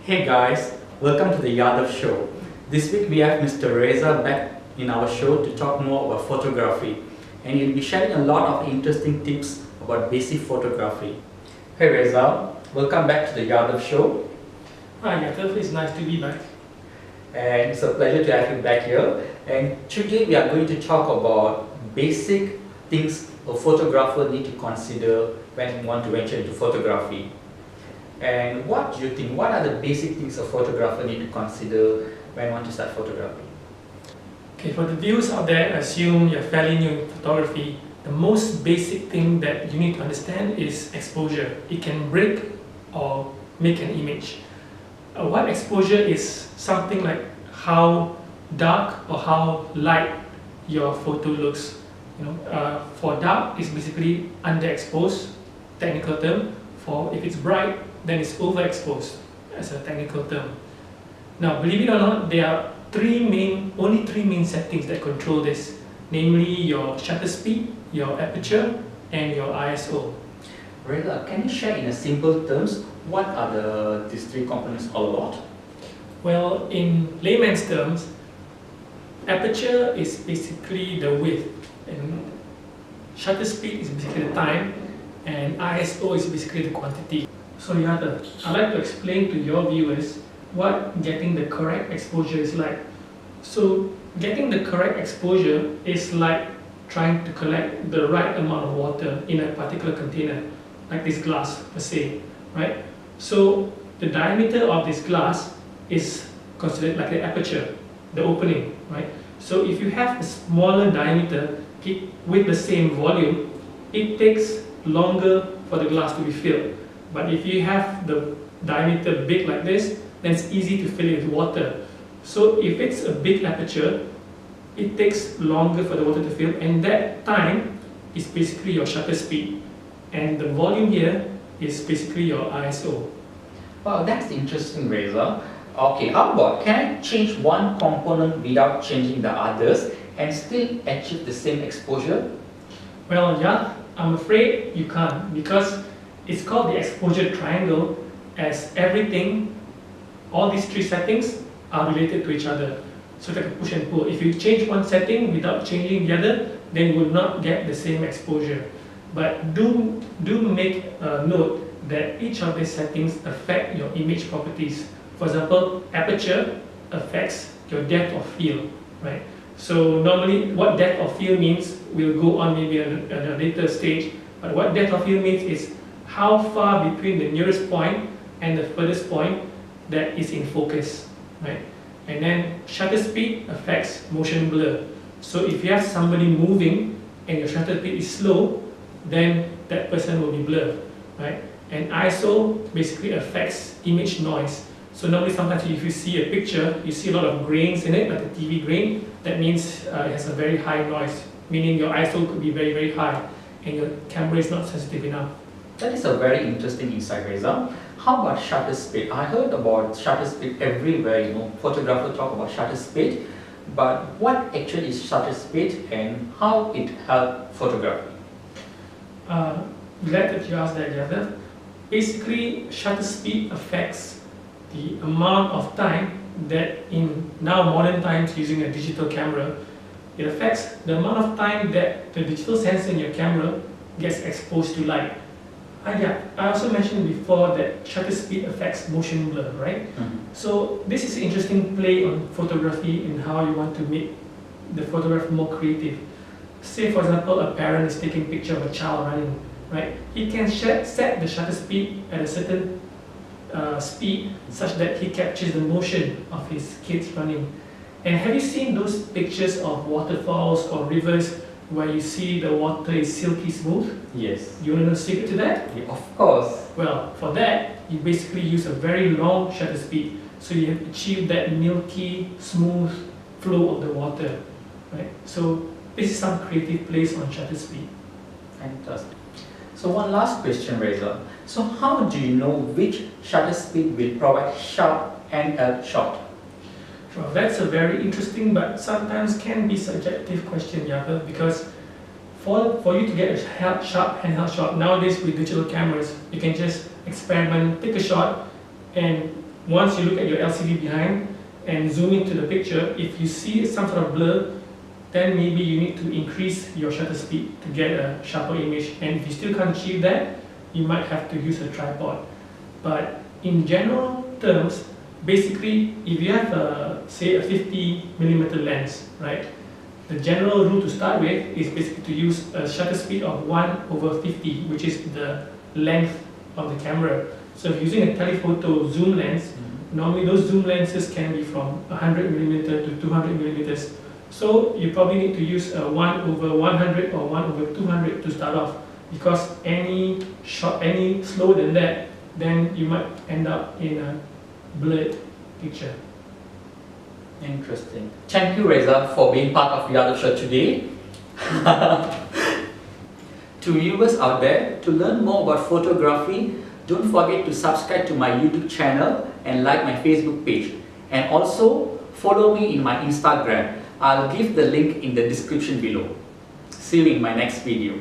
Hey guys, welcome to the Yathav show. This week we have Mr. Reza back in our show to talk more about photography, and he'll be sharing a lot of interesting tips about basic photography. Hey Reza, welcome back to the Yathav show. Hi Yathav, it's nice to be back. And it's a pleasure to have you back here. And today we are going to talk about basic things a photographer need to consider when he wants to venture into photography. And what do you think? What are the basic things a photographer need to consider when want to start photography? Okay, for the viewers out there, assume you're fairly new in photography. The most basic thing that you need to understand is exposure. It can break or make an image. What exposure is something like how dark or how light your photo looks. For dark, it's basically underexposed, technical term. For if it's bright, then it's overexposed as a technical term. Now, believe it or not, there are only three main settings that control this, namely your shutter speed, your aperture, and your ISO. Reza, can you share in a simple terms what are these three components all about? Well, in layman's terms, aperture is basically the width, and shutter speed is basically the time, and ISO is basically the quantity. So Yathav, I'd like to explain to your viewers what getting the correct exposure is like. So getting the correct exposure is like trying to collect the right amount of water in a particular container, like this glass per se, right? So the diameter of this glass is considered like the aperture, the opening, right? So if you have a smaller diameter with the same volume, it takes longer for the glass to be filled. But if you have the diameter big like this, then it's easy to fill it with water. So if it's a big aperture, it takes longer for the water to fill, and that time is basically your shutter speed. And the volume here is basically your ISO. Wow, that's interesting, Reza. Okay, how about, can I change one component without changing the others and still achieve the same exposure? Well, yeah, I'm afraid you can't, because it's called the exposure triangle, as everything, all these three settings are related to each other. So it's like a push and pull. If you change one setting without changing the other, then you will not get the same exposure. But do make a note that each of these settings affect your image properties. For example, aperture affects your depth of field, right? So normally what depth of field means, we'll go on maybe at a later stage, but what depth of field means is how far between the nearest point and the furthest point that is in focus, right? And then shutter speed affects motion blur. So if you have somebody moving and your shutter speed is slow, then that person will be blurred, right? And ISO basically affects image noise. So normally sometimes if you see a picture, you see a lot of grains in it, like a TV grain. That means it has a very high noise, meaning your ISO could be very, very high and your camera is not sensitive enough. That is a very interesting insight, Reza. How about shutter speed? I heard about shutter speed everywhere, photographers talk about shutter speed, but what actually is shutter speed and how it helps photography? Glad that you asked that, Yathav. Basically, shutter speed affects the amount of time that in now modern times using a digital camera, it affects the amount of time that the digital sensor in your camera gets exposed to light. I also mentioned before that shutter speed affects motion blur, right? So this is an interesting play on photography and how you want to make the photograph more creative. Say for example, a parent is taking a picture of a child running, right? He can set the shutter speed at a certain speed such that he captures the motion of his kids running. And have you seen those pictures of waterfalls or rivers where you see the water is silky smooth? Yes. You want to know the secret to that? Yeah, of course. Well, for that, you basically use a very long shutter speed. So you achieve that milky, smooth flow of the water, right? So this is some creative plays on shutter speed. Fantastic. So one last question, Reza. So how do you know which shutter speed will provide sharp and shot? Well, that's a very interesting but sometimes can be subjective question, Yathav, because for you to get a sharp handheld shot, nowadays with digital cameras, you can just experiment, take a shot, and once you look at your LCD behind and zoom into the picture, if you see some sort of blur, then maybe you need to increase your shutter speed to get a sharper image. And if you still can't achieve that, you might have to use a tripod. But in general terms, basically, if you have say a 50mm lens, right? The general rule to start with is basically to use a shutter speed of 1/50, which is the length of the camera. So if using a telephoto zoom lens, normally those zoom lenses can be from 100mm to 200mm. So you probably need to use a 1/100 or 1/200 to start off, because any slower than that, then you might end up in a blurred picture. Interesting. Thank you, Reza, for being part of Yathav today. To viewers out there, to learn more about photography, don't forget to subscribe to my YouTube channel and like my Facebook page. And also, follow me in my Instagram. I'll give the link in the description below. See you in my next video.